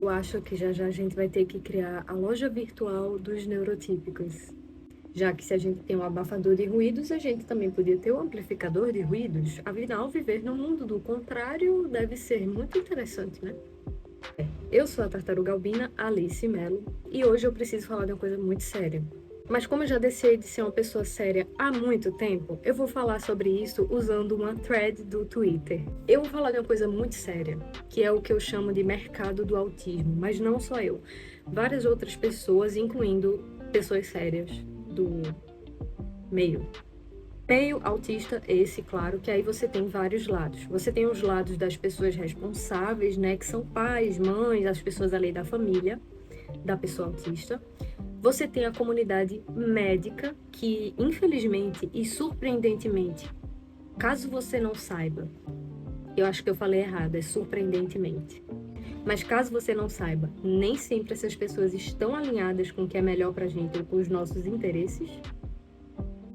Eu acho que já já a gente vai ter que criar a loja virtual dos neurotípicos. Já que se a gente tem um abafador de ruídos, a gente também podia ter um amplificador de ruídos. Afinal, viver no mundo do contrário deve ser muito interessante, né? Eu sou a tartaruga albina Alice Mello e hoje eu preciso falar de uma coisa muito séria. Mas como eu já deixei de ser uma pessoa séria há muito tempo, eu vou falar sobre isso usando uma thread do Twitter. Eu vou falar de uma coisa muito séria, que é o que eu chamo de mercado do autismo, mas não só eu. Várias outras pessoas, incluindo pessoas sérias do meio. Meio autista, esse, claro, que aí você tem vários lados. Você tem os lados das pessoas responsáveis, né, que são pais, mães, as pessoas ali da família da pessoa autista. Você tem a comunidade médica, que infelizmente e surpreendentemente, caso você não saiba, eu acho que eu falei errado, é surpreendentemente. Mas caso você não saiba, nem sempre essas pessoas estão alinhadas com o que é melhor pra gente ou com os nossos interesses.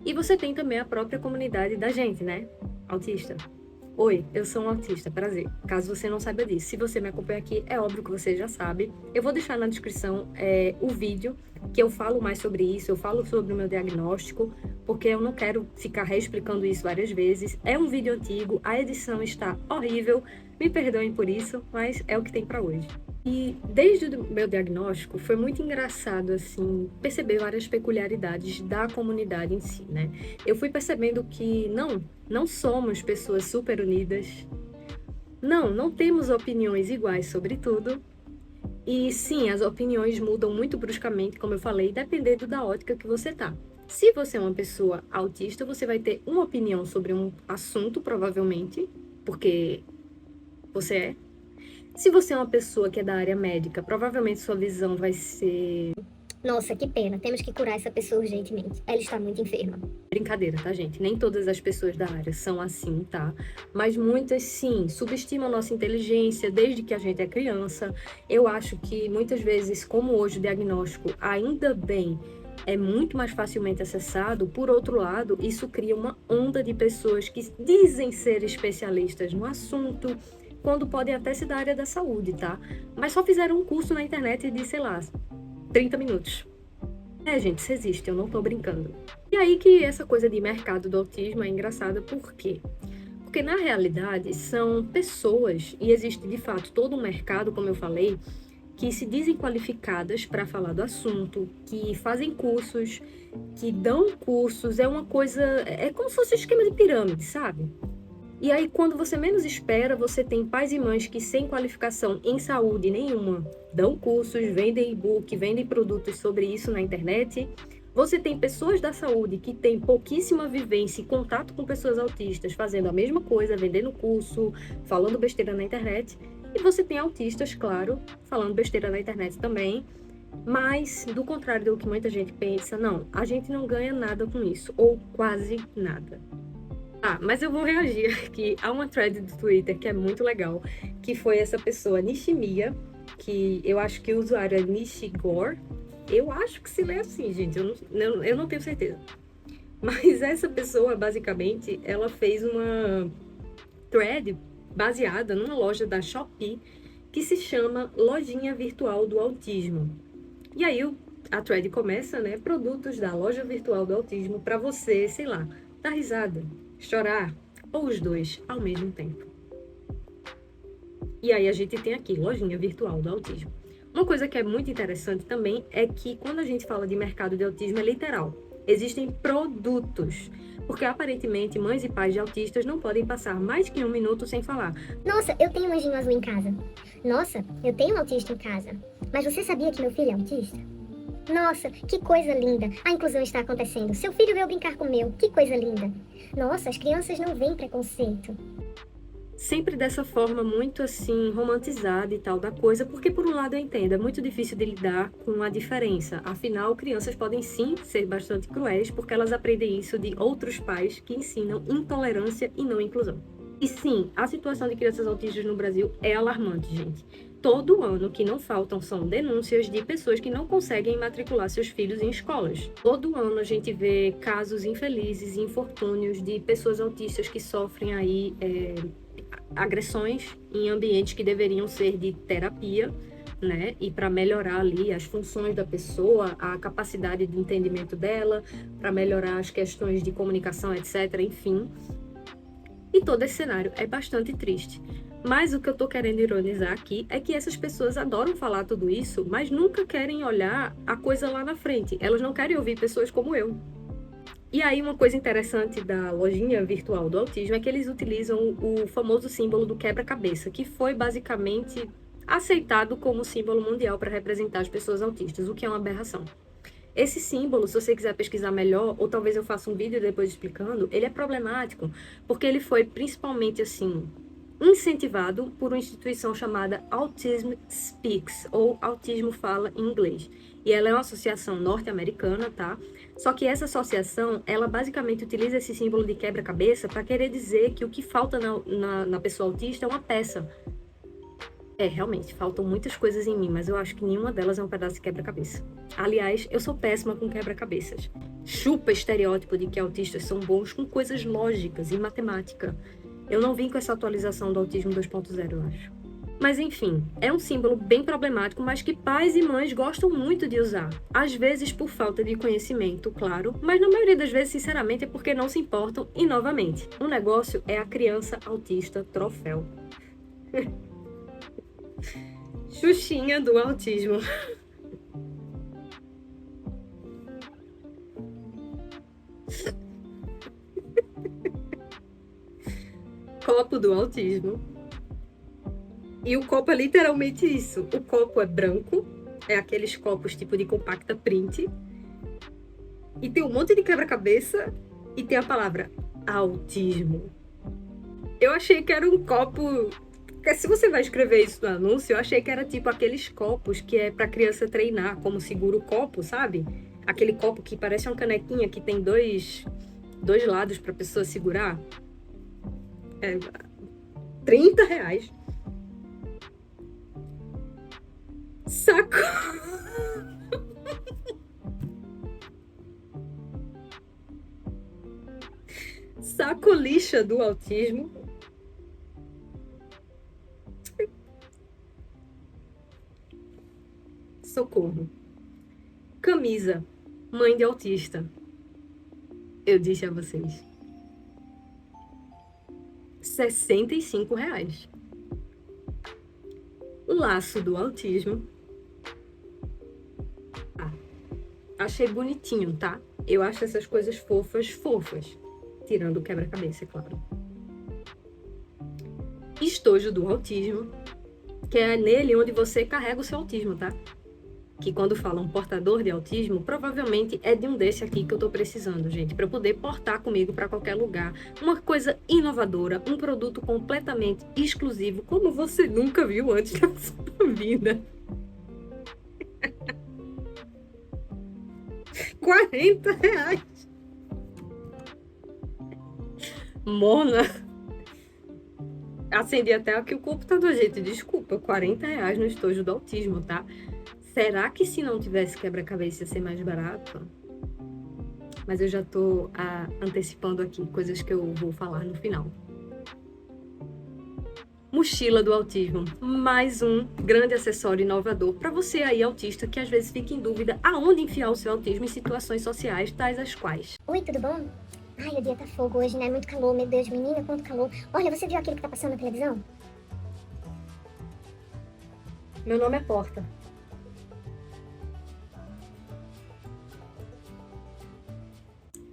E você tem também a própria comunidade da gente, né? Autista. Oi, eu sou um autista, prazer. Caso você não saiba disso, se você me acompanha aqui, é óbvio que você já sabe. Eu vou deixar na descrição o vídeo que eu falo mais sobre isso, eu falo sobre o meu diagnóstico, porque eu não quero ficar reexplicando isso várias vezes. É um vídeo antigo, a edição está horrível, me perdoem por isso, mas é o que tem para hoje. E desde o meu diagnóstico foi muito engraçado, assim, perceber várias peculiaridades da comunidade em si, né? Eu fui percebendo que não somos pessoas super unidas, não temos opiniões iguais sobre tudo, e sim, as opiniões mudam muito bruscamente, como eu falei, dependendo da ótica que você tá. Se você é uma pessoa autista, você vai ter uma opinião sobre um assunto, provavelmente, porque você é. Se você é uma pessoa que é da área médica, provavelmente sua visão vai ser... Nossa, que pena, temos que curar essa pessoa urgentemente. Ela está muito enferma. Brincadeira, tá, gente? Nem todas as pessoas da área são assim, tá? Mas muitas, sim, subestimam a nossa inteligência desde que a gente é criança. Eu acho que muitas vezes, como hoje o diagnóstico, ainda bem, é muito mais facilmente acessado. Por outro lado, isso cria uma onda de pessoas que dizem ser especialistas no assunto, quando podem até ser da área da saúde, tá? Mas só fizeram um curso na internet de, sei lá, 30 minutos. Gente, isso existe, eu não tô brincando. E aí que essa coisa de mercado do autismo é engraçada, por quê? Porque na realidade são pessoas, e existe de fato todo um mercado, como eu falei, que se dizem qualificadas para falar do assunto, que fazem cursos, que dão cursos, é uma coisa, é como se fosse um esquema de pirâmide, sabe? E aí, quando você menos espera, você tem pais e mães que, sem qualificação em saúde nenhuma, dão cursos, vendem e-book, vendem produtos sobre isso na internet. Você tem pessoas da saúde que têm pouquíssima vivência e contato com pessoas autistas, fazendo a mesma coisa, vendendo curso, falando besteira na internet. E você tem autistas, claro, falando besteira na internet também. Mas, do contrário do que muita gente pensa, não, a gente não ganha nada com isso, ou quase nada. Mas eu vou reagir aqui a uma thread do Twitter que é muito legal, que foi essa pessoa, Nishimiya, que eu acho que o usuário é Nishigor. Eu acho que se lê assim, gente, eu não tenho certeza. Mas essa pessoa, basicamente, ela fez uma thread baseada numa loja da Shopee que se chama Lojinha Virtual do Autismo. E aí a thread começa, né? Produtos da loja virtual do autismo para você, sei lá, dar risada, chorar, ou os dois ao mesmo tempo. E aí a gente tem aqui, lojinha virtual do autismo. Uma coisa que é muito interessante também é que quando a gente fala de mercado de autismo é literal. Existem produtos, porque aparentemente mães e pais de autistas não podem passar mais que 1 minuto sem falar. Nossa, eu tenho um anjinho azul em casa. Nossa, eu tenho um autista em casa. Mas você sabia que meu filho é autista? Nossa, que coisa linda! A inclusão está acontecendo. Seu filho veio brincar com o meu. Que coisa linda! Nossa, as crianças não veem preconceito. Sempre dessa forma muito assim, romantizada e tal da coisa, porque por um lado eu entendo, é muito difícil de lidar com a diferença. Afinal, crianças podem sim ser bastante cruéis, porque elas aprendem isso de outros pais que ensinam intolerância e não inclusão. E sim, a situação de crianças autistas no Brasil é alarmante, gente. Todo ano, o que não faltam são denúncias de pessoas que não conseguem matricular seus filhos em escolas. Todo ano a gente vê casos infelizes e infortúnios de pessoas autistas que sofrem aí agressões em ambientes que deveriam ser de terapia, né? E para melhorar ali as funções da pessoa, a capacidade de entendimento dela, para melhorar as questões de comunicação, etc. Enfim. E todo esse cenário é bastante triste. Mas o que eu tô querendo ironizar aqui é que essas pessoas adoram falar tudo isso, mas nunca querem olhar a coisa lá na frente. Elas não querem ouvir pessoas como eu. E aí, uma coisa interessante da lojinha virtual do autismo é que eles utilizam o famoso símbolo do quebra-cabeça, que foi basicamente aceitado como símbolo mundial para representar as pessoas autistas, o que é uma aberração. Esse símbolo, se você quiser pesquisar melhor, ou talvez eu faça um vídeo depois explicando, ele é problemático, porque ele foi principalmente, assim, incentivado por uma instituição chamada Autism Speaks, ou Autismo Fala em inglês. E ela é uma associação norte-americana, tá? Só que essa associação, ela basicamente utiliza esse símbolo de quebra-cabeça para querer dizer que o que falta na pessoa autista é uma peça. Realmente, faltam muitas coisas em mim, mas eu acho que nenhuma delas é um pedaço de quebra-cabeça. Aliás, eu sou péssima com quebra-cabeças. Chupa estereótipo de que autistas são bons com coisas lógicas e matemática. Eu não vim com essa atualização do Autismo 2.0, eu acho. Mas enfim, é um símbolo bem problemático, mas que pais e mães gostam muito de usar. Às vezes por falta de conhecimento, claro, mas na maioria das vezes, sinceramente, é porque não se importam. E novamente, o negócio é a criança autista troféu. Xuxinha do autismo. Copo do autismo. E o copo é literalmente isso. O copo é branco, é aqueles copos tipo de compacta print. E tem um monte de quebra-cabeça e tem a palavra autismo. Eu achei que era um copo... Se você vai escrever isso no anúncio, eu achei que era tipo aqueles copos que é pra criança treinar, como segura o copo, sabe? Aquele copo que parece uma canequinha que tem dois lados pra pessoa segurar. R$30. Saco. Saco lixa do autismo. Socorro. Camisa. Mãe de autista. Eu disse a vocês. R$65. Laço do autismo. Achei bonitinho, tá? Eu acho essas coisas fofas. Tirando o quebra-cabeça, é claro. Estojo do autismo. Que é nele onde você carrega o seu autismo, tá? Que quando fala um portador de autismo, provavelmente é de um desse aqui que eu tô precisando, gente, para eu poder portar comigo para qualquer lugar. Uma coisa inovadora, um produto completamente exclusivo, como você nunca viu antes na sua vida. R$40. Mona. Acendi até aqui o computador, gente. Desculpa, R$40 no estojo do autismo, tá? Será que se não tivesse quebra-cabeça ia ser mais barato? Mas eu já tô antecipando aqui coisas que eu vou falar no final. Mochila do autismo. Mais um grande acessório inovador para você aí, autista, que às vezes fica em dúvida aonde enfiar o seu autismo em situações sociais, tais as quais. Oi, tudo bom? Ai, o dia tá fogo hoje, né? Muito calor, meu Deus, menina, quanto calor. Olha, você viu aquilo que tá passando na televisão? Meu nome é Porta.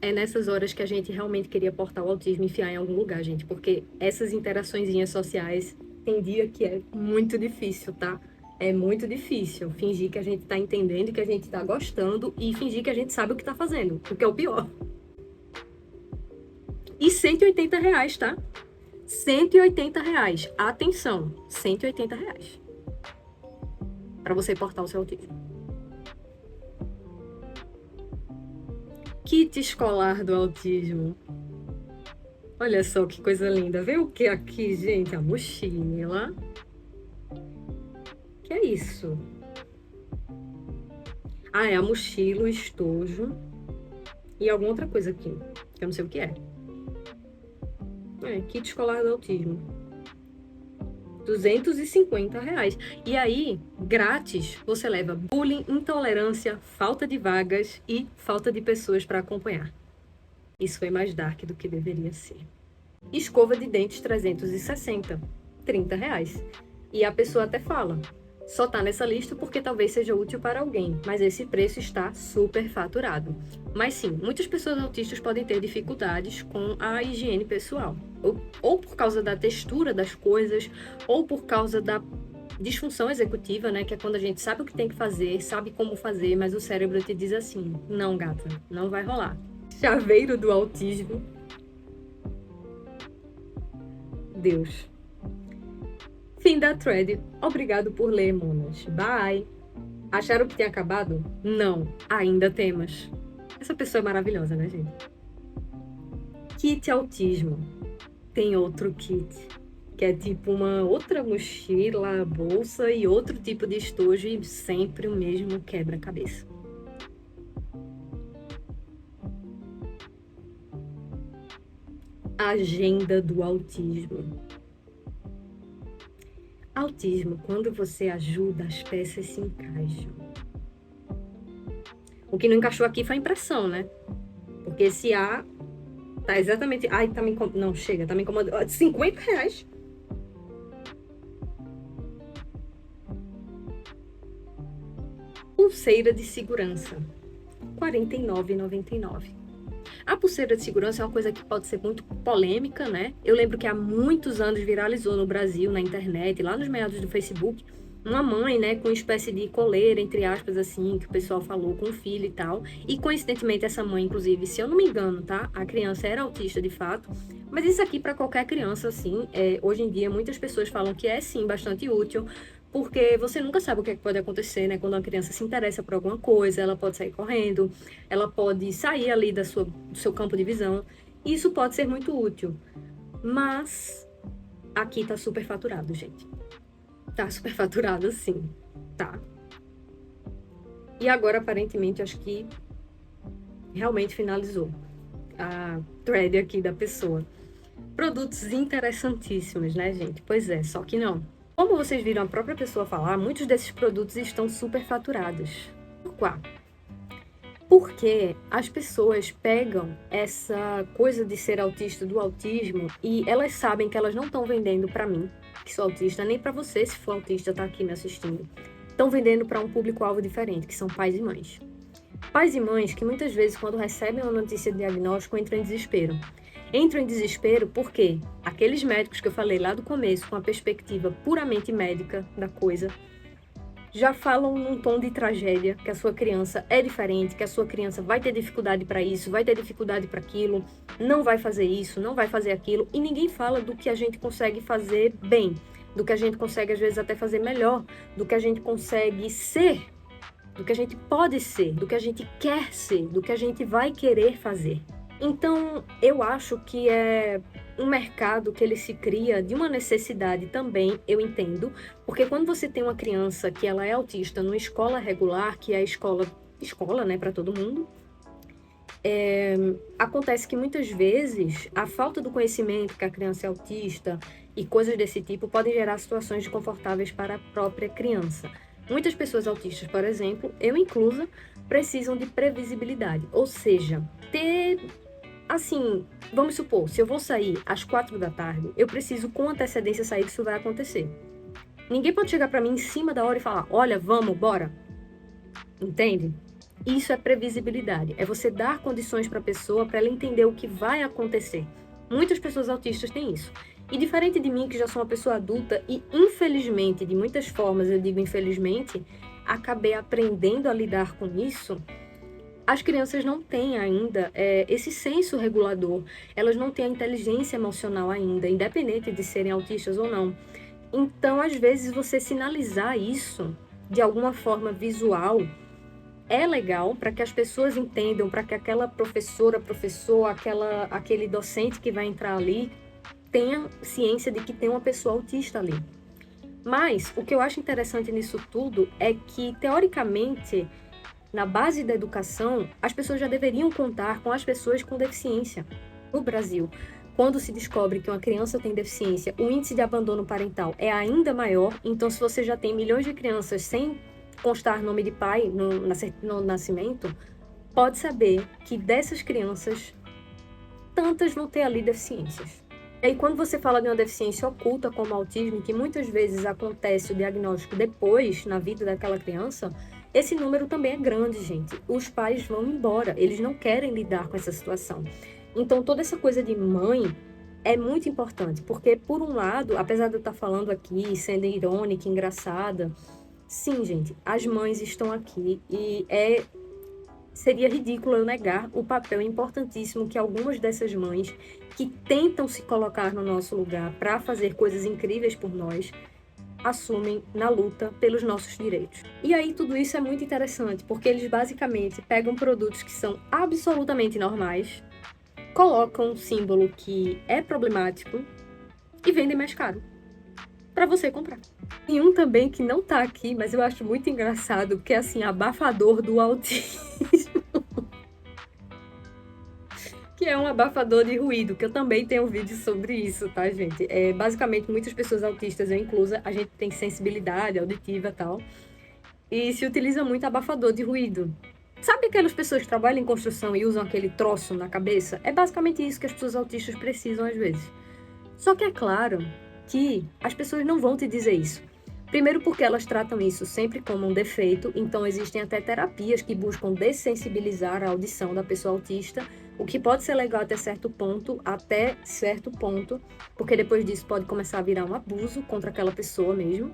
É nessas horas que a gente realmente queria portar o autismo e enfiar em algum lugar, gente. Porque essas interaçõezinhas sociais tem dia que é muito difícil, tá? É muito difícil fingir que a gente tá entendendo, que a gente tá gostando e fingir que a gente sabe o que tá fazendo, o que é o pior. E R$180, tá? R$180. Atenção, R$180. Pra você portar o seu autismo. Kit escolar do autismo. Olha só que coisa linda. Vê o que aqui, gente? A mochila. Que é isso? Ah, é a mochila, o estojo. E alguma outra coisa aqui. Que eu não sei o que é. Kit escolar do autismo. R$ 250. E aí, grátis, você leva bullying, intolerância, falta de vagas e falta de pessoas para acompanhar. Isso foi mais dark do que deveria ser. Escova de dentes 360, R$ 30. E a pessoa até fala, só tá nessa lista porque talvez seja útil para alguém, mas esse preço está super faturado. Mas sim, muitas pessoas autistas podem ter dificuldades com a higiene pessoal, ou por causa da textura das coisas, ou por causa da disfunção executiva, né, que é quando a gente sabe o que tem que fazer, sabe como fazer, mas o cérebro te diz assim, não, gata, não vai rolar. Chaveiro do autismo. Deus. Fim da thread. Obrigado por ler, monas. Bye. Acharam que tinha acabado? Não, ainda temos. Essa pessoa é maravilhosa, né, gente? Kit autismo. Tem outro kit, que é tipo uma outra mochila, bolsa e outro tipo de estojo e sempre o mesmo quebra-cabeça. Agenda do autismo. Autismo, quando você ajuda, as peças se encaixam. O que não encaixou aqui foi a impressão, né? Porque esse A tá exatamente... Ai, tá me incomodando. Não, chega, tá me incomodando. R$ 50. Pulseira de segurança. R$ 49,99. A pulseira de segurança é uma coisa que pode ser muito polêmica, né? Eu lembro que há muitos anos viralizou no Brasil, na internet, lá nos meados do Facebook, uma mãe, né, com uma espécie de coleira, entre aspas, assim, que o pessoal falou com o filho e tal. E, coincidentemente, essa mãe, inclusive, se eu não me engano, tá? A criança era autista, de fato. Mas isso aqui, para qualquer criança, assim, hoje em dia, muitas pessoas falam que é, sim, bastante útil, porque você nunca sabe o que é que pode acontecer, né? Quando uma criança se interessa por alguma coisa, ela pode sair correndo, ela pode sair ali do seu campo de visão. Isso pode ser muito útil. Mas aqui tá super faturado, gente. Tá super faturado, sim. Tá. E agora, aparentemente, acho que realmente finalizou a thread aqui da pessoa. Produtos interessantíssimos, né, gente? Pois é, só que não. Como vocês viram a própria pessoa falar, muitos desses produtos estão super faturados. Por quê? Porque as pessoas pegam essa coisa de ser autista do autismo e elas sabem que elas não estão vendendo para mim, que sou autista, nem para você, se for autista, tá aqui me assistindo. Estão vendendo para um público-alvo diferente, que são pais e mães. Pais e mães que muitas vezes, quando recebem uma notícia de diagnóstico, entram em desespero. Entram em desespero porque aqueles médicos que eu falei lá do começo, com a perspectiva puramente médica da coisa, já falam num tom de tragédia, que a sua criança é diferente, que a sua criança vai ter dificuldade para isso, vai ter dificuldade para aquilo, não vai fazer isso, não vai fazer aquilo, e ninguém fala do que a gente consegue fazer bem, do que a gente consegue às vezes até fazer melhor, do que a gente consegue ser, do que a gente pode ser, do que a gente quer ser, do que a gente vai querer fazer. Então, eu acho que é um mercado que ele se cria de uma necessidade também, eu entendo, porque quando você tem uma criança que ela é autista numa escola regular, que é a escola, né, para todo mundo, acontece que muitas vezes a falta do conhecimento que a criança é autista e coisas desse tipo podem gerar situações desconfortáveis para a própria criança. Muitas pessoas autistas, por exemplo, eu inclusa, precisam de previsibilidade, ou seja, ter... Assim, vamos supor, se eu vou sair às 4 da tarde, eu preciso com antecedência sair que isso vai acontecer. Ninguém pode chegar pra mim em cima da hora e falar, olha, vamos, bora. Entende? Isso é previsibilidade. É você dar condições pra pessoa para ela entender o que vai acontecer. Muitas pessoas autistas têm isso. E diferente de mim, que já sou uma pessoa adulta e, infelizmente, de muitas formas, eu digo infelizmente, acabei aprendendo a lidar com isso. As crianças não têm ainda esse senso regulador, elas não têm a inteligência emocional ainda, independente de serem autistas ou não. Então, às vezes, você sinalizar isso de alguma forma visual é legal para que as pessoas entendam, para que aquela professor, aquele docente que vai entrar ali tenha ciência de que tem uma pessoa autista ali. Mas o que eu acho interessante nisso tudo é que, teoricamente, na base da educação, as pessoas já deveriam contar com as pessoas com deficiência no Brasil. quando se descobre que uma criança tem deficiência, o índice de abandono parental é ainda maior. Então, se você já tem milhões de crianças sem constar nome de pai no nascimento, pode saber que dessas crianças, tantas vão ter ali deficiências. E aí, quando você fala de uma deficiência oculta como autismo, que muitas vezes acontece o diagnóstico depois, na vida daquela criança, esse número também é grande, gente. Os pais vão embora, eles não querem lidar com essa situação. Então, toda essa coisa de mãe é muito importante, porque, por um lado, apesar de eu estar falando aqui, sendo irônica, engraçada, sim, gente, as mães estão aqui e seria ridículo eu negar o papel importantíssimo que algumas dessas mães que tentam se colocar no nosso lugar para fazer coisas incríveis por nós, assumem na luta pelos nossos direitos. E aí tudo isso é muito interessante, porque eles basicamente pegam produtos que são absolutamente normais, colocam um símbolo que é problemático e vendem mais caro para você comprar. E um também que não tá aqui, mas eu acho muito engraçado, que é assim, abafador do autismo. Que é um abafador de ruído, que eu também tenho um vídeo sobre isso, tá, gente? Basicamente, muitas pessoas autistas, eu inclusa, a gente tem sensibilidade auditiva e tal, e se utiliza muito abafador de ruído. Sabe aquelas pessoas que trabalham em construção e usam aquele troço na cabeça? É basicamente isso que as pessoas autistas precisam às vezes. Só que é claro que as pessoas não vão te dizer isso. Primeiro porque elas tratam isso sempre como um defeito, então existem até terapias que buscam dessensibilizar a audição da pessoa autista, o que pode ser legal até certo ponto, porque depois disso pode começar a virar um abuso contra aquela pessoa mesmo.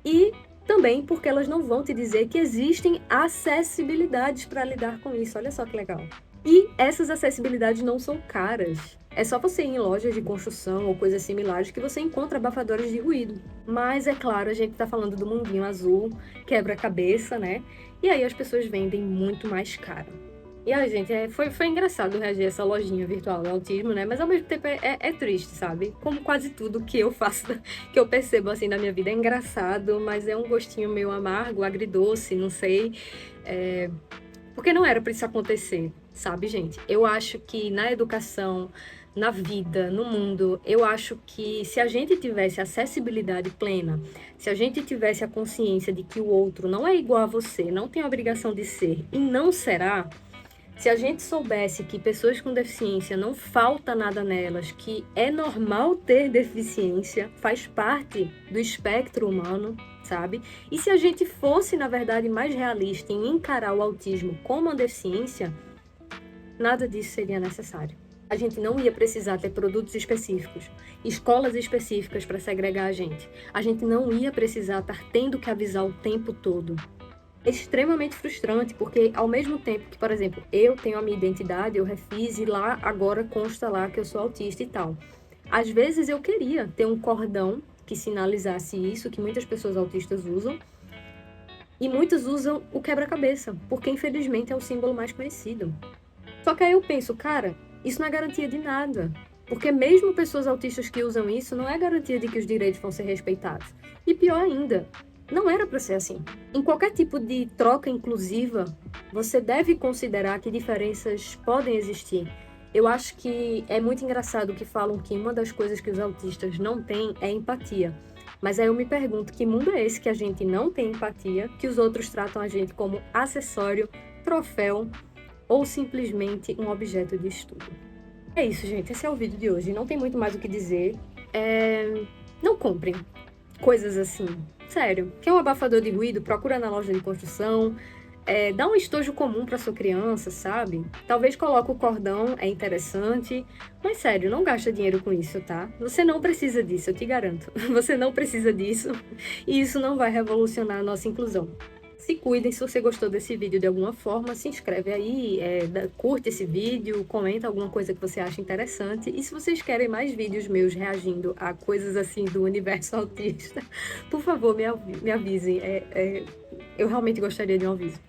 E também porque elas não vão te dizer que existem acessibilidades para lidar com isso, olha só que legal. E essas acessibilidades não são caras. É só você ir em lojas de construção ou coisas similares que você encontra abafadores de ruído. Mas, é claro, a gente tá falando do mundinho azul, quebra-cabeça, né? E aí as pessoas vendem muito mais caro. E aí, gente, foi engraçado reagir a essa lojinha virtual do autismo, né? Mas ao mesmo tempo é triste, sabe? Como quase tudo que eu faço, que eu percebo assim na minha vida é engraçado, mas é um gostinho meio amargo, agridoce, não sei. Porque não era pra isso acontecer, sabe, gente? Eu acho que na educação, na vida, no mundo, eu acho que se a gente tivesse acessibilidade plena, se a gente tivesse a consciência de que o outro não é igual a você, não tem a obrigação de ser e não será, se a gente soubesse que pessoas com deficiência não falta nada nelas, que é normal ter deficiência, faz parte do espectro humano, sabe? E se a gente fosse, na verdade, mais realista em encarar o autismo como uma deficiência, nada disso seria necessário. A gente não ia precisar ter produtos específicos, escolas específicas para segregar a gente. A gente não ia precisar estar tendo que avisar o tempo todo. É extremamente frustrante, porque ao mesmo tempo que, por exemplo, eu tenho a minha identidade, eu refiz e lá agora consta lá que eu sou autista e tal. Às vezes eu queria ter um cordão que sinalizasse isso, que muitas pessoas autistas usam, e muitas usam o quebra-cabeça, porque infelizmente é o símbolo mais conhecido. Só que aí eu penso, cara, isso não é garantia de nada. Porque mesmo pessoas autistas que usam isso, não é garantia de que os direitos vão ser respeitados. E pior ainda, não era para ser assim. Em qualquer tipo de troca inclusiva, você deve considerar que diferenças podem existir. Eu acho que é muito engraçado que falam que uma das coisas que os autistas não têm é empatia. Mas aí eu me pergunto, que mundo é esse que a gente não tem empatia, que os outros tratam a gente como acessório, troféu ou simplesmente um objeto de estudo? É isso, gente. Esse é o vídeo de hoje. Não tem muito mais o que dizer. Não comprem coisas assim. Sério. Quer um abafador de ruído? Procura na loja de construção. Dá um estojo comum para sua criança, sabe? Talvez coloque o cordão, é interessante. Mas sério, não gasta dinheiro com isso, tá? Você não precisa disso, eu te garanto. Você não precisa disso. E isso não vai revolucionar a nossa inclusão. Se cuidem, se você gostou desse vídeo de alguma forma, se inscreve aí, curte esse vídeo, comenta alguma coisa que você acha interessante. E se vocês querem mais vídeos meus reagindo a coisas assim do universo autista, por favor, me avisem. Eu realmente gostaria de um aviso.